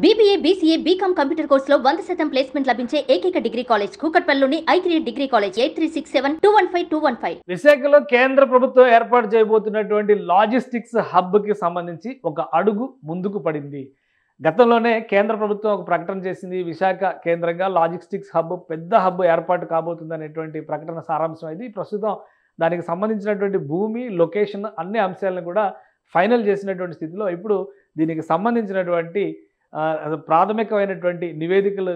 BBA, BCA, BCom computer కోర్సులో 100% placement లభించే ఏకైక డిగ్రీ కాలేజ్ కూకట్పల్లిలోని I3 డిగ్రీ కాలేజ్ 8367215215. విశాఖలో కేంద్ర ప్రభుత్వం ఏర్పాటు చేయబోతున్నటువంటి లాజిస్టిక్స్ హబ్ కి సంబంధించి ఒక అడుగు ముందుకు పడింది. గతంలోనే కేంద్ర ప్రభుత్వం ఒక ప్రకటన చేసింది. విశాఖ కేంద్రంగా లాజిస్టిక్స్ హబ్ పెద్ద హబ్ ఏర్పాటు కాబోతుంది అనేటువంటి ప్రకటన సారాంశం ఇది. ప్రస్తుతం దానికి సంబంధించినటువంటి భూమి, లొకేషన్ అన్ని అంశాలను కూడా ఫైనల్ చేసినటువంటి స్థితిలో ఇప్పుడు దీనికి సంబంధించినటువంటి ప్రాథమికమైనటువంటి నివేదికలు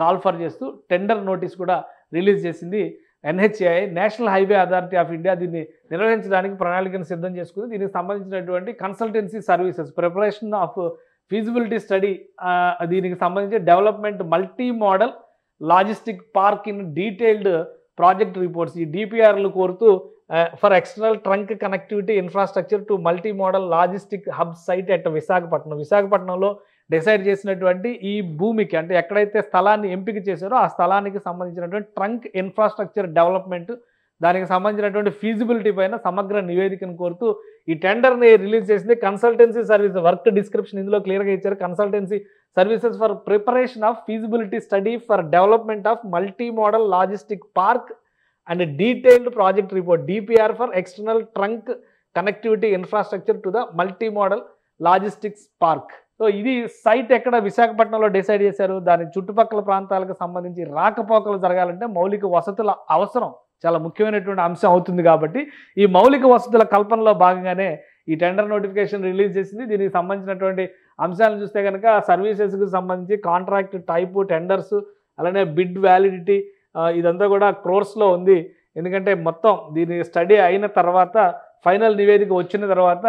కాల్ఫర్ చేస్తూ టెండర్ నోటీస్ కూడా రిలీజ్ చేసింది NHAI, national highway authority of India. దీన్ని నిర్వహించడానికి ప్రణాళికను సిద్ధం చేసుకుంది. దీనికి సంబంధించినటువంటి consultancy services, preparation of feasibility study, దీనికి సంబంధించి development multi modal logistic park in detailed project reports, ఈ DPRలు కోరుతూ for external trunk connectivity infrastructure to multi modal logistic hub site at విశాఖపట్నంలో డిసైడ్ చేసినటువంటి ఈ భూమికి, అంటే ఎక్కడైతే స్థలాన్ని ఎంపిక చేశారో ఆ స్థలానికి సంబంధించినటువంటి ట్రంక్ ఇన్ఫ్రాస్ట్రక్చర్ డెవలప్మెంట్, దానికి సంబంధించినటువంటి ఫీజిబిలిటీ పైన సమగ్ర నివేదికను కోరుతూ ఈ టెండర్ని రిలీజ్ చేసింది. కన్సల్టెన్సీ సర్వీస్ వర్క్ డిస్క్రిప్షన్ ఇందులో క్లియర్గా ఇచ్చారు. Consultancy services for preparation of feasibility study for development of multi modal logistic park and detailed project report, DPR for external trunk connectivity infrastructure to the multi modal logistics park. So ఇది site ఎక్కడ విశాఖపట్నంలో decide చేశారు. దాని చుట్టుపక్కల ప్రాంతాలకు సంబంధించి రాకపోకలు జరగాలంటే మౌలిక వసతుల అవసరం చాలా ముఖ్యమైనటువంటి అంశం అవుతుంది. కాబట్టి ఈ మౌలిక వసతుల కల్పనలో భాగంగానే ఈ టెండర్ నోటిఫికేషన్ రిలీజ్ చేసింది. దీనికి సంబంధించినటువంటి అంశాలను చూస్తే కనుక సర్వీసెస్కి సంబంధించి కాంట్రాక్ట్ టైపు, టెండర్స్, అలానే బిడ్ వ్యాలిడిటీ, ఇదంతా కూడా క్రోర్స్లో ఉంది. ఎందుకంటే మొత్తం దీని స్టడీ అయిన తర్వాత ఫైనల్ నివేదిక వచ్చిన తర్వాత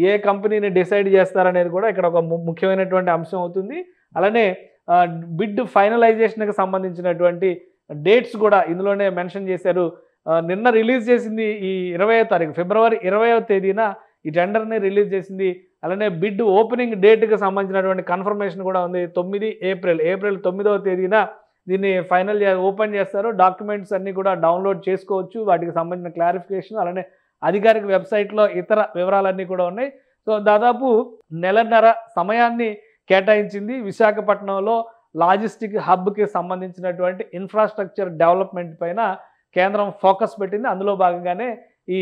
ఏ కంపెనీని డిసైడ్ చేస్తారనేది కూడా ఇక్కడ ఒక ముఖ్యమైనటువంటి అంశం అవుతుంది. అలానే బిడ్ ఫైనలైజేషన్కి సంబంధించినటువంటి డేట్స్ కూడా ఇందులోనే మెన్షన్ చేశారు. నిన్న రిలీజ్ చేసింది ఈ 20వ తారీఖు, ఫిబ్రవరి 20వ తేదీన ఈ టెండర్ని రిలీజ్ చేసింది. అలానే బిడ్ ఓపెనింగ్ డేట్కి సంబంధించినటువంటి కన్ఫర్మేషన్ కూడా ఉంది. 9 ఏప్రిల్ 9వ తేదీన దీన్ని ఫైనల్ ఓపెన్ చేస్తారు. డాక్యుమెంట్స్ అన్నీ కూడా డౌన్లోడ్ చేసుకోవచ్చు. వాటికి సంబంధించిన క్లారిఫికేషన్, అలానే అధికారిక వెబ్సైట్లో ఇతర వివరాలన్నీ కూడా ఉన్నాయి. సో దాదాపు నెలన్నర సమయాన్ని కేటాయించింది విశాఖపట్నంలో లాజిస్టిక్ హబ్కి సంబంధించినటువంటి ఇన్ఫ్రాస్ట్రక్చర్ డెవలప్మెంట్ పైన కేంద్రం ఫోకస్ పెట్టింది. అందులో భాగంగానే ఈ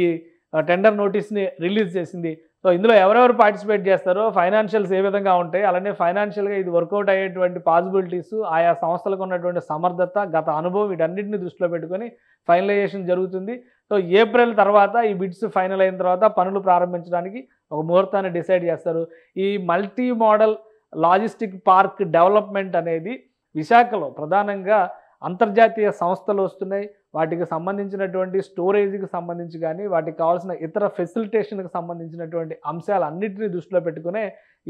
టెండర్ నోటీస్ని రిలీజ్ చేసింది. సో ఇందులో ఎవరెవరు పార్టిసిపేట్ చేస్తారో, ఫైనాన్షియల్స్ ఏ విధంగా ఉంటాయి, అలానే ఫైనాన్షియల్గా ఇది వర్కౌట్ అయ్యేటువంటి పాసిబిలిటీస్, ఆయా సంస్థలకు ఉన్నటువంటి సమర్థత, గత అనుభవం, వీటన్నిటిని దృష్టిలో పెట్టుకొని ఫైనలైజేషన్ జరుగుతుంది. సో ఏప్రిల్ తర్వాత ఈ బిడ్స్ ఫైనల్ అయిన తర్వాత పనులు ప్రారంభించడానికి ఒక ముహూర్తాన్ని డిసైడ్ చేస్తారు. ఈ multi modal logistic park development అనేది విశాఖలో ప్రధానంగా అంతర్జాతీయ సంస్థలు వస్తున్నాయి. వాటికి సంబంధించినటువంటి స్టోరేజ్కి సంబంధించి కానీ, వాటికి కావాల్సిన ఇతర ఫెసిలిటేషన్కి సంబంధించినటువంటి అంశాలన్నింటినీ దృష్టిలో పెట్టుకునే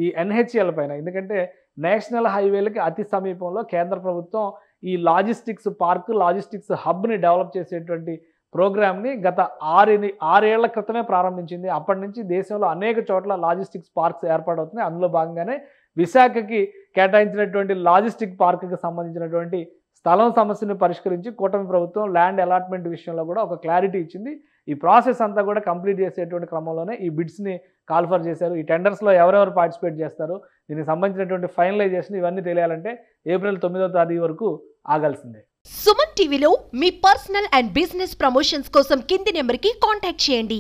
ఈ NHAI పైన, ఎందుకంటే నేషనల్ హైవేలకి అతి సమీపంలో కేంద్ర ప్రభుత్వం ఈ లాజిస్టిక్స్ పార్క్, లాజిస్టిక్స్ హబ్ని డెవలప్ చేసేటువంటి ప్రోగ్రామ్ని గత 6 ఏళ్ల క్రితమే ప్రారంభించింది. అప్పటి నుంచి దేశంలో అనేక చోట్ల లాజిస్టిక్స్ పార్క్స్ ఏర్పాటవుతున్నాయి. అందులో భాగంగానే విశాఖకి కేటాయించినటువంటి లాజిస్టిక్ పార్క్కి సంబంధించినటువంటి స్థలం సమస్యను పరిష్కరించి కూటమి ప్రభుత్వం ల్యాండ్ అలాట్మెంట్ విషయంలో కూడా ఒక క్లారిటీ ఇచ్చింది. ఈ ప్రాసెస్ అంతా కూడా కంప్లీట్ చేసేటువంటి క్రమంలోనే ఈ బిడ్స్ని కాల్ఫర్ చేశారు. ఈ టెండర్స్లో ఎవరెవరు పార్టిసిపేట్ చేస్తారో, దీనికి సంబంధించినటువంటి ఫైనలైజేషన్ ఇవన్నీ తెలియాలంటే ఏప్రిల్ 9వ తేదీ వరకు ఆగాల్సిందే. సుమన్ టీవీలో మీ పర్సనల్ అండ్ బిజినెస్ ప్రమోషన్స్ కోసం కింది నెంబర్కి కాంటాక్ట్ చేయండి.